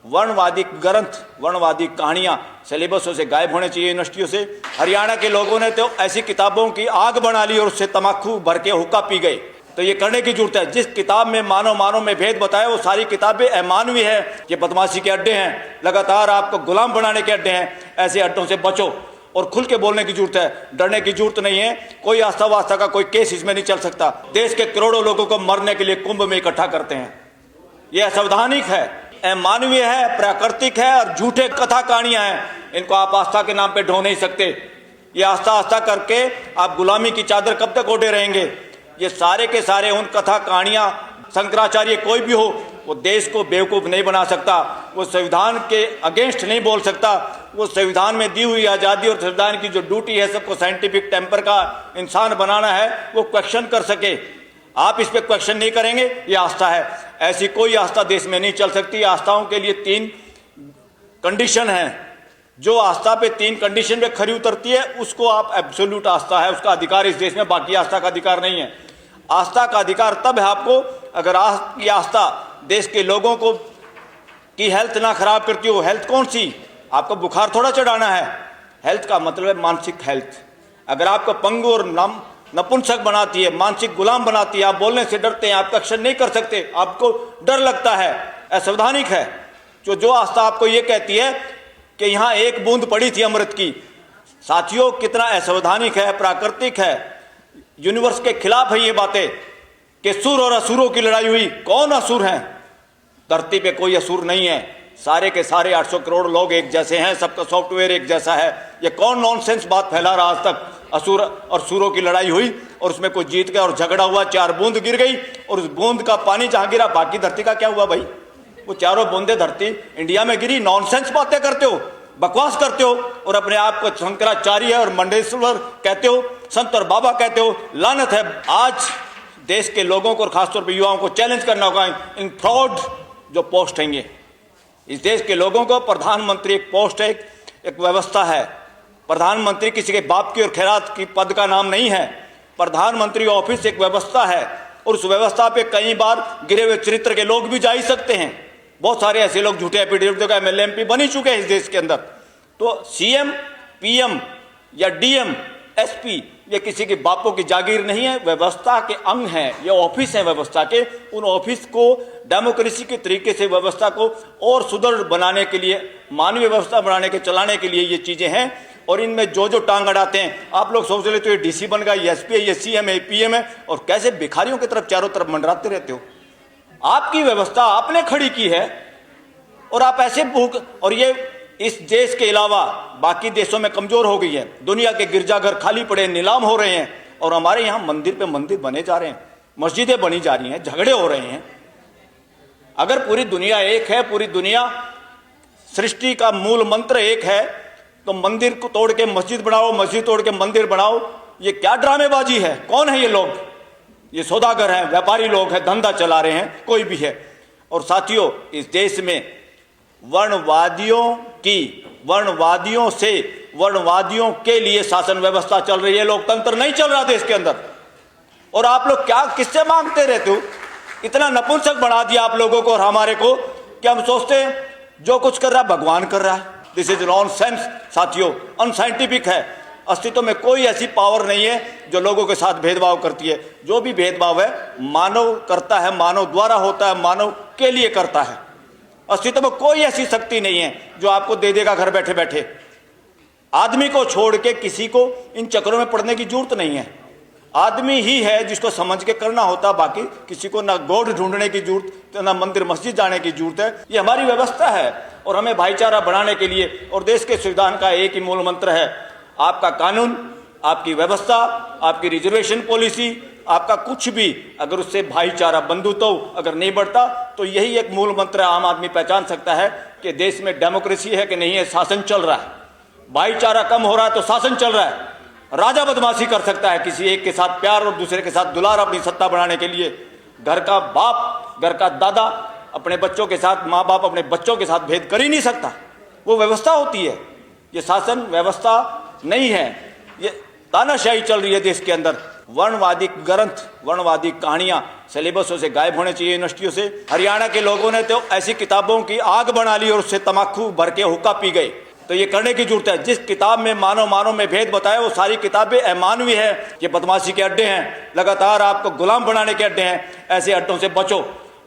वर्णवादी ग्रंथ, वर्णवादी कहानियां सिलेबसों से गायब होने चाहिए यूनिवर्सिटियों से। हरियाणा के लोगों ने तो ऐसी किताबों की आग बना ली और उससे तम्बाकू भर के हुक्का पी गए। तो ये करने की जरूरत है। जिस किताब में मानव में भेद बताया वो सारी किताबें अमानवीय है। ये बदमाशी के अड्डे हैं, लगातार आपको गुलाम बनाने के अड्डे हैं। ऐसे अड्डों से बचो और खुल के बोलने की जरूरत है, डरने की जरूरत नहीं है। कोई आस्था वास्ता का कोई केस इसमें नहीं चल सकता। देश के करोड़ों लोगों को मरने के लिए कुंभ में इकट्ठा करते हैं। यह असंवैधानिक है, अमानवीय है, प्राकृतिक है और झूठे कथा कहानियां हैं। इनको आप आस्था के नाम पे ढो नहीं सकते। ये आस्था आस्था करके आप गुलामी की चादर कब तक ओढ़े रहेंगे। ये सारे के सारे उन कथा कहानियां, शंकराचार्य कोई भी हो, वो देश को बेवकूफ नहीं बना सकता, वो संविधान के अगेंस्ट नहीं बोल सकता। वो संविधान में दी हुई आज़ादी और संविधान की जो ड्यूटी है सबको साइंटिफिक टेम्पर का इंसान बनाना है, वो क्वेश्चन कर सके। आप इस पे क्वेश्चन नहीं करेंगे, ये आस्था है। ऐसी कोई आस्था देश में नहीं चल सकती। आस्थाओं के लिए 3 कंडीशन है। जो आस्था पे 3 कंडीशन पे खरी उतरती है उसको आप एब्सोल्यूट आस्था है, उसका अधिकार इस देश में, बाकी आस्था का अधिकार नहीं है। आस्था का अधिकार तब है आपको अगर ये आस्था देश के लोगों को की हेल्थ ना खराब करती हो। हेल्थ कौन सी? आपको बुखार थोड़ा चढ़ाना है। हेल्थ का मतलब है मानसिक हेल्थ। अगर आपको पंगु और नपुंसक बनाती है, मानसिक गुलाम बनाती है, आप बोलने से डरते हैं, आप क्वेश्चन नहीं कर सकते, आपको डर लगता है, असंवैधानिक है। जो आस्था आपको ये कहती है कि यहाँ एक बूंद पड़ी थी अमृत की, साथियों कितना असंवैधानिक है, प्राकृतिक है, यूनिवर्स के खिलाफ है ये बातें कि सुर और असुरों की लड़ाई हुई। कौन असुर हैं? धरती पे कोई असुर नहीं है। सारे के सारे 800 करोड़ लोग एक जैसे हैं, सबका सॉफ्टवेयर एक जैसा है। ये कौन नॉनसेंस बात फैला रहा आज तक? असुर और सुरों की लड़ाई हुई और उसमें कोई जीत गया और झगड़ा हुआ, 4 बूंद गिर गई और उस बूंद का पानी जहां गिरा बाकी धरती का क्या हुआ भाई? वो चारों बूंदे धरती इंडिया में गिरी। नॉनसेंस बातें करते हो, बकवास करते हो और अपने आप को शंकराचार्य और मंडेश्वर कहते हो, संत और बाबा कहते हो। लानत है। आज देश के लोगों को और खासतौर पर युवाओं को चैलेंज करना होगा इन फ्रॉड जो पोस्ट हैं। इस देश के लोगों को प्रधानमंत्री एक पोस्ट है, एक व्यवस्था है। प्रधानमंत्री किसी के बाप की और खैरात की पद का नाम नहीं है। प्रधानमंत्री ऑफिस एक व्यवस्था है और उस व्यवस्था पे कई बार गिरे हुए चरित्र के लोग भी जा ही सकते हैं। बहुत सारे ऐसे लोग झूठे एफिडेविट का MLA MP बन ही चुके हैं इस देश के अंदर। तो CM PM या DM SP ये किसी के बापों की जागीर नहीं है, व्यवस्था के अंग हैं। ये ऑफिस है व्यवस्था के। उन ऑफिस को डेमोक्रेसी के तरीके से व्यवस्था को और सुदृढ़ बनाने के लिए, मानवीय व्यवस्था बनाने के चलाने के लिए ये चीजें हैं। और इनमें जो टांग अड़ाते हैं, आप लोग सोच रहे तो ये DC बन गया, ये SP है, ये CM है, PM है, और कैसे भिखारियों की तरफ चारों तरफ मंडराते रहते हो। आपकी व्यवस्था आपने खड़ी की है और आप ऐसे भूख, और ये इस देश के अलावा बाकी देशों में कमजोर हो गई है। दुनिया के गिरजाघर खाली पड़े, नीलाम हो रहे हैं और हमारे यहाँ मंदिर पे मंदिर बने जा रहे हैं, मस्जिदें बनी जा रही हैं, झगड़े हो रहे हैं। अगर पूरी दुनिया एक है, पूरी दुनिया सृष्टि का मूल मंत्र एक है, तो मंदिर को तोड़ के मस्जिद बनाओ, मस्जिद तोड़ के मंदिर बनाओ, ये क्या ड्रामेबाजी है? कौन है ये लोग? ये सौदागर हैं, व्यापारी लोग हैं, धंधा चला रहे हैं, कोई भी है। और साथियों, इस देश में वर्णवादियों के लिए शासन व्यवस्था चल रही है, लोकतंत्र नहीं चल रहा देश के अंदर। और आप लोग क्या किससे मांगते रहते हो? इतना नपुंसक बना दिया आप लोगों को और हमारे को कि हम सोचते हैं जो कुछ कर रहा है भगवान कर रहा है। दिस इज नॉनसेंस साथियों, अनसाइंटिफिक है। अस्तित्व में कोई ऐसी पावर नहीं है जो लोगों के साथ भेदभाव करती है। जो भी भेदभाव है मानव करता है, मानव द्वारा होता है, मानव के लिए करता है। अस्तित्व में कोई ऐसी शक्ति नहीं है जो आपको दे देगा घर बैठे बैठे। आदमी को छोड़ के किसी को इन चक्रों में पड़ने की जरूरत नहीं है। आदमी ही है जिसको समझ के करना होता, बाकी किसी को ना गॉड ढूंढने की जरूरत, ना मंदिर मस्जिद जाने की जरूरत है। ये हमारी व्यवस्था है और हमें भाईचारा बढ़ाने के लिए, और देश के संविधान का एक ही मूल मंत्र है, आपका कानून, आपकी व्यवस्था, आपकी रिजर्वेशन पॉलिसी, आपका कुछ भी, अगर उससे भाईचारा, बंधुत्व अगर नहीं बढ़ता, तो यही एक मूल मंत्र आम आदमी पहचान सकता है कि देश में डेमोक्रेसी है कि नहीं है, शासन चल रहा है। भाईचारा कम हो रहा है तो शासन चल रहा है। राजा बदमाशी कर सकता है, किसी एक के साथ प्यार और दूसरे के साथ दुलार अपनी सत्ता बढ़ाने के लिए। घर का बाप, घर का दादा अपने बच्चों के साथ, माँ बाप अपने बच्चों के साथ भेद कर ही नहीं सकता। वो व्यवस्था होती है, ये शासन व्यवस्था नहीं है। ये तानाशाही चल रही है देश के अंदर। वर्णवादी ग्रंथ, वर्णवादी कहानियां सिलेबसों से गायब होने चाहिए यूनिवर्सिटियों से। हरियाणा के लोगों ने तो ऐसी किताबों की आग बना ली और उससे तमाकू भर के हुक्का पी गए। तो ये करने की जरूरत है। जिस किताब में मानव में भेद बताया वो सारी किताबें अमानवी है। ये बदमाशी के अड्डे हैं, लगातार आपको गुलाम बनाने के अड्डे हैं। ऐसे अड्डों से बचो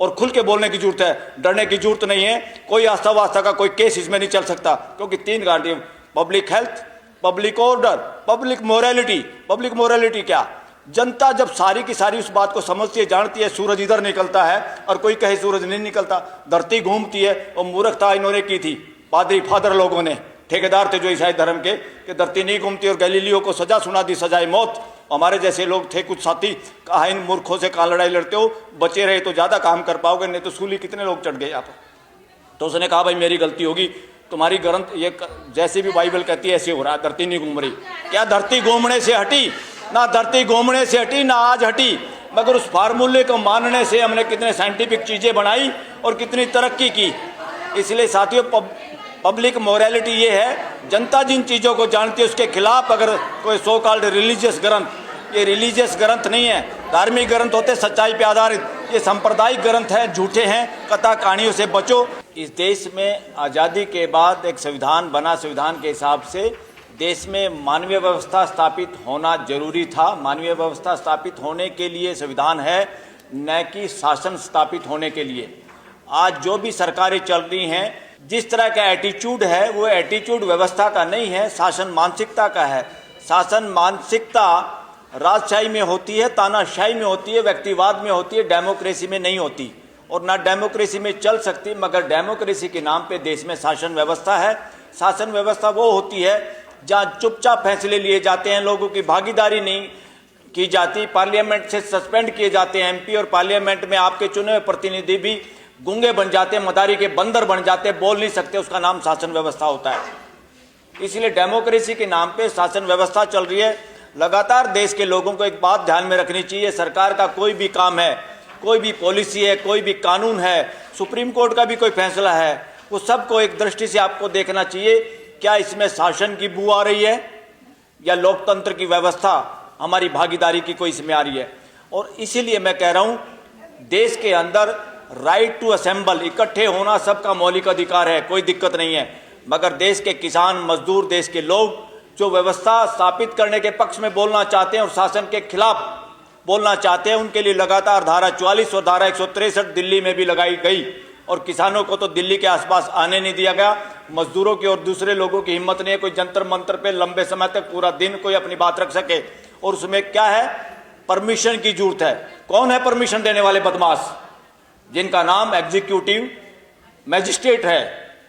और खुल के बोलने की जरूरत है, डरने की जरूरत नहीं है। कोई आस्था वास्ता का कोई केस इसमें नहीं चल सकता, क्योंकि 3 guarantee: public health, public order, public morality. Public morality क्या? जनता जब सारी की सारी उस बात को समझती है, जानती है सूरज इधर निकलता है और कोई कहे सूरज नहीं निकलता, धरती घूमती है, और मूर्खता इन्होंने की थी पादरी फादर लोगों ने, ठेकेदार थे जो ईसाई धर्म के, कि धरती नहीं घूमती, और गैलीलियो को सजा सुना दी, सजाए मौत। हमारे जैसे लोग थे कुछ साथी, कहा इन मूर्खों से कहाँ लड़ाई लड़ते हो, बचे रहे तो ज़्यादा काम कर पाओगे, नहीं तो सूली कितने लोग चढ़ गए यहाँ पर। तो उसने कहा भाई मेरी गलती होगी, तुम्हारी ग्रंथ ये जैसे भी बाइबल कहती है ऐसे हो रहा है, धरती नहीं घूम रही। क्या धरती घूमने से हटी? ना धरती घूमने से हटी, ना आज हटी, मगर उस फार्मूले को मानने से हमने कितने साइंटिफिक चीज़ें बनाई और कितनी तरक्की की। इसलिए साथियों, पब्लिक मोरालिटी ये है, जनता जिन चीज़ों को जानती है उसके खिलाफ अगर कोई सो कॉल्ड रिलीजियस ग्रंथ, ये रिलीजियस ग्रंथ नहीं है, धार्मिक ग्रंथ होते सच्चाई पे आधारित, ये सांप्रदायिक ग्रंथ हैं, झूठे हैं, कथा कहानियों से बचो। इस देश में आज़ादी के बाद एक संविधान बना, संविधान के हिसाब से देश में मानवीय व्यवस्था स्थापित होना जरूरी था। मानवीय व्यवस्था स्थापित होने के लिए संविधान है, न कि शासन स्थापित होने के लिए। आज जो भी सरकारें चल रही हैं, जिस तरह का एटीट्यूड है, वो एटीट्यूड व्यवस्था का नहीं है, शासन मानसिकता का है। शासन मानसिकता राजशाही में होती है, तानाशाही में होती है, व्यक्तिवाद में होती है, डेमोक्रेसी में नहीं होती, और ना डेमोक्रेसी में चल सकती। मगर डेमोक्रेसी के नाम पे देश में शासन व्यवस्था है। शासन व्यवस्था वो होती है जहाँ चुपचाप फैसले लिए जाते हैं, लोगों की भागीदारी नहीं की जाती, पार्लियामेंट से सस्पेंड किए जाते हैं एमपी, और पार्लियामेंट में आपके चुने हुए प्रतिनिधि भी गूंगे बन जाते, मदारी के बंदर बन जाते, बोल नहीं सकते, उसका नाम शासन व्यवस्था होता है। इसलिए डेमोक्रेसी के नाम पे शासन व्यवस्था चल रही है। लगातार देश के लोगों को एक बात ध्यान में रखनी चाहिए, सरकार का कोई भी काम है, कोई भी पॉलिसी है, कोई भी कानून है, सुप्रीम कोर्ट का भी कोई फैसला है, वो सबको एक दृष्टि से आपको देखना चाहिए, क्या इसमें शासन की बू आ रही है या लोकतंत्र की व्यवस्था, हमारी भागीदारी की कोई इसमें आ रही है। और इसीलिए मैं कह रहा हूँ, देश के अंदर राइट टू असेंबल, इकट्ठे होना सबका मौलिक अधिकार है, कोई दिक्कत नहीं है। मगर देश के किसान, मजदूर, देश के लोग जो व्यवस्था स्थापित करने के पक्ष में बोलना चाहते हैं और शासन के खिलाफ बोलना चाहते हैं, उनके लिए लगातार धारा 44 और धारा 163 दिल्ली में भी लगाई गई, और किसानों को तो दिल्ली के आसपास आने नहीं दिया गया। मजदूरों की और दूसरे लोगों की हिम्मत नहीं है कोई जंतर मंतर पे लंबे समय तक पूरा दिन कोई अपनी बात रख सके। और उसमें क्या है, परमिशन की जरूरत है। कौन है परमिशन देने वाले बदमाश? जिनका नाम एग्जीक्यूटिव मैजिस्ट्रेट है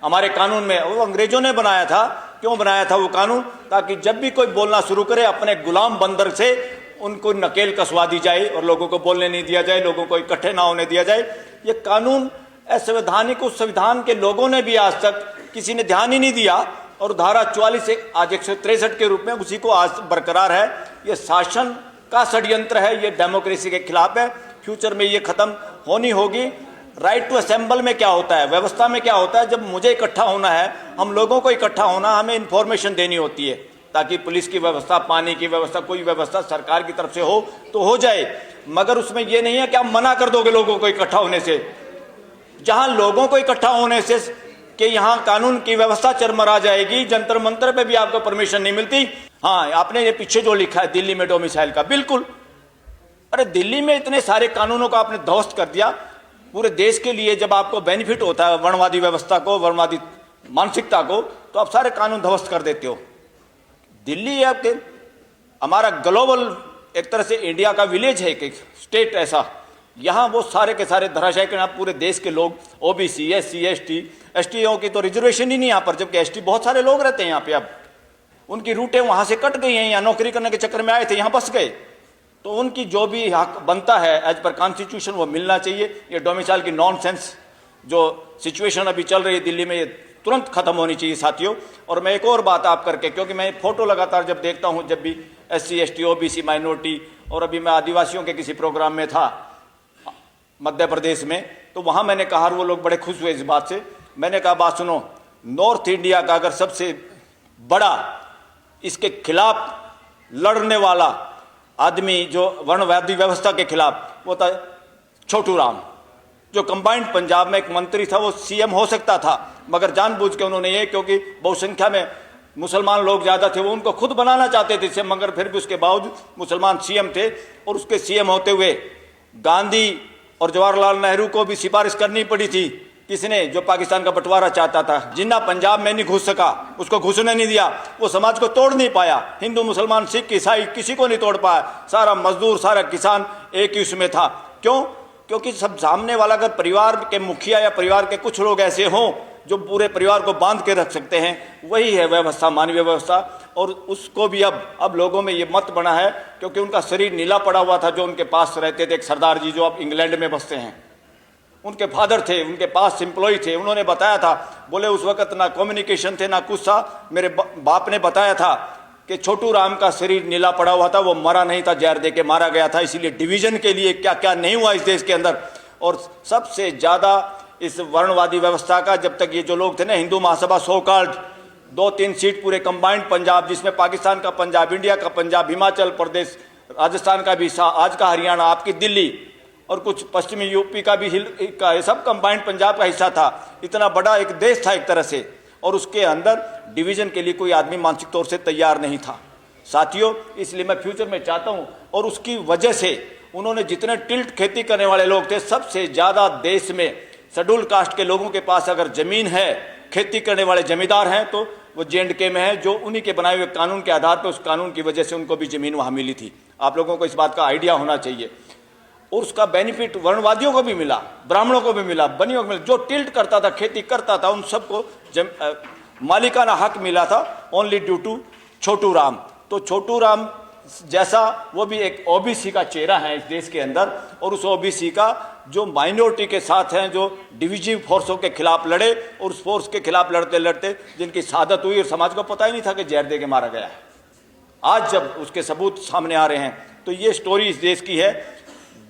हमारे कानून में। वो अंग्रेजों ने बनाया था। क्यों बनाया था वो कानून? ताकि जब भी कोई बोलना शुरू करे, अपने गुलाम बंदर से उनको नकेल कसवा दी जाए और लोगों को बोलने नहीं दिया जाए, लोगों को इकट्ठे ना होने दिया जाए। ये कानून असंवैधानिक, उस संविधान के लोगों ने भी आज तक किसी ने ध्यान ही नहीं दिया, और धारा 44 से आज 163 के रूप में उसी को आज बरकरार है। ये शासन का षड्यंत्र है, ये डेमोक्रेसी के खिलाफ है। फ्यूचर में ये खत्म होनी होगी। राइट टू असेंबल में क्या होता है, व्यवस्था में क्या होता है? जब मुझे इकट्ठा होना है, हम लोगों को इकट्ठा होना, हमें इंफॉर्मेशन देनी होती है, ताकि पुलिस की व्यवस्था, पानी की व्यवस्था, कोई व्यवस्था सरकार की तरफ से हो तो हो जाए। मगर उसमें यह नहीं है कि आप मना कर दोगे लोगों को इकट्ठा होने से। जहां लोगों को इकट्ठा होने से कि यहां कानून की व्यवस्था चरमरा जाएगी, जंतर मंतर पे भी आपको परमिशन नहीं मिलती। हाँ, आपने ये पीछे जो लिखा है दिल्ली में डोमिसाइल का, बिल्कुल, अरे दिल्ली में इतने सारे कानूनों को आपने ध्वस्त कर दिया। पूरे देश के लिए जब आपको बेनिफिट होता है वर्णवादी व्यवस्था को, वर्णवादी मानसिकता को, तो आप सारे कानून ध्वस्त कर देते हो। दिल्ली है आपके, हमारा ग्लोबल एक तरह से इंडिया का विलेज है, एक स्टेट ऐसा, यहाँ वो सारे के सारे धराशायी के नाम पूरे देश के लोग, ओबीसी, एससी, एसटीओ की तो रिजर्वेशन ही नहीं यहाँ पर, जबकि एसटी बहुत सारे लोग रहते हैं यहाँ पे। अब उनकी रूटें वहाँ से कट गई हैं, यहाँ नौकरी करने के चक्कर में आए थे, यहाँ बस गए, तो उनकी जो भी हक बनता है एज पर कॉन्स्टिट्यूशन वो मिलना चाहिए। ये डोमिसाइल की नॉनसेंस जो सिचुएशन अभी चल रही है दिल्ली में, ये तुरंत खत्म होनी चाहिए साथियों। और मैं एक और बात आप करके, क्योंकि मैं फोटो लगातार जब देखता हूँ, जब भी एससी, एसटी, ओबीसी, माइनॉरिटी, और अभी मैं आदिवासियों के किसी प्रोग्राम में था मध्य प्रदेश में, तो वहाँ मैंने कहा, वो लोग बड़े खुश हुए इस बात से। मैंने कहा बात सुनो, नॉर्थ इंडिया का अगर सबसे बड़ा इसके खिलाफ लड़ने वाला आदमी जो वर्णवादी व्यवस्था के खिलाफ, वो था छोटू राम, जो कंबाइंड पंजाब में एक मंत्री था। वो सीएम हो सकता था, मगर जानबूझ के उन्होंने ये, क्योंकि बहुसंख्या में मुसलमान लोग ज़्यादा थे, वो उनको खुद बनाना चाहते थे सीएम, मगर फिर भी उसके बावजूद मुसलमान सीएम थे। और उसके सीएम होते हुए गांधी और जवाहरलाल नेहरू को भी सिफारिश करनी पड़ी थी। किसने? जो पाकिस्तान का बंटवारा चाहता था। जिन्ना पंजाब में नहीं घुस सका, उसको घुसने नहीं दिया, वो समाज को तोड़ नहीं पाया। हिंदू मुसलमान सिख ईसाई किसी को नहीं तोड़ पाया। सारा मजदूर, सारा किसान एक ही उसमें था। क्यों? क्योंकि सब सामने वाला अगर परिवार के मुखिया या परिवार के कुछ लोग ऐसे हों जो पूरे परिवार को बांध के रख सकते हैं, वही है व्यवस्था, मानवीय व्यवस्था। और उसको भी अब लोगों में ये मत बना है, क्योंकि उनका शरीर नीला पड़ा हुआ था। जो उनके पास रहते थे, एक सरदार जी जो अब इंग्लैंड में बसते हैं, उनके फादर थे, उनके पास एम्प्लॉय थे। उन्होंने बताया था, बोले उस वक्त ना कम्युनिकेशन थे ना कुछ था। मेरे बाप ने बताया था कि छोटू राम का शरीर नीला पड़ा हुआ था, वो मरा नहीं था, जहर दे के मारा गया था। इसीलिए डिवीजन के लिए क्या क्या नहीं हुआ इस देश के अंदर। और सबसे ज़्यादा इस वर्णवादी व्यवस्था का, जब तक ये जो लोग थे ना, Hindu Mahasabha so called, 2-3 seat पूरे कंबाइंड पंजाब, जिसमें पाकिस्तान का पंजाब, इंडिया का पंजाब, हिमाचल प्रदेश, राजस्थान का भी हिस्सा, आज का हरियाणा, आपकी दिल्ली और कुछ पश्चिमी यूपी का भी का, सब कंबाइंड पंजाब का हिस्सा था। इतना बड़ा एक देश था एक तरह से, और उसके अंदर डिवीजन के लिए कोई आदमी मानसिक तौर से तैयार नहीं था साथियों। इसलिए मैं फ्यूचर में चाहता हूं, और उसकी वजह से उन्होंने जितने टिल्ट खेती करने वाले लोग थे, सबसे ज़्यादा देश में शेड्यूल कास्ट के लोगों के पास अगर ज़मीन है, खेती करने वाले जमींदार हैं, तो वो J&K में है, जो उन्हीं के बनाए हुए कानून के आधार पर, उस कानून की वजह से उनको भी ज़मीन वहाँ मिली थी। आप लोगों को इस बात का आइडिया होना चाहिए। और उसका बेनिफिट वर्णवादियों को भी मिला, ब्राह्मणों को भी मिला, बनियों को मिला। जो टिल्ट करता था, खेती करता था, उन सबको मालिकाना हक मिला था, only due to Chhotu Ram. तो छोटू राम जैसा वो भी एक ओबीसी का चेहरा है इस देश के अंदर, और उस ओबीसी का जो माइनॉरिटी के साथ हैं, जो डिविजिव फोर्सों के खिलाफ लड़े, और उस फोर्स के खिलाफ लड़ते लड़ते जिनकी शहादत हुई और समाज को पता ही नहीं था कि जहर दे के मारा गया है। आज जब उसके सबूत सामने आ रहे हैं, तो ये स्टोरी इस देश की है।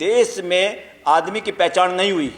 देश में आदमी की पहचान नहीं हुई।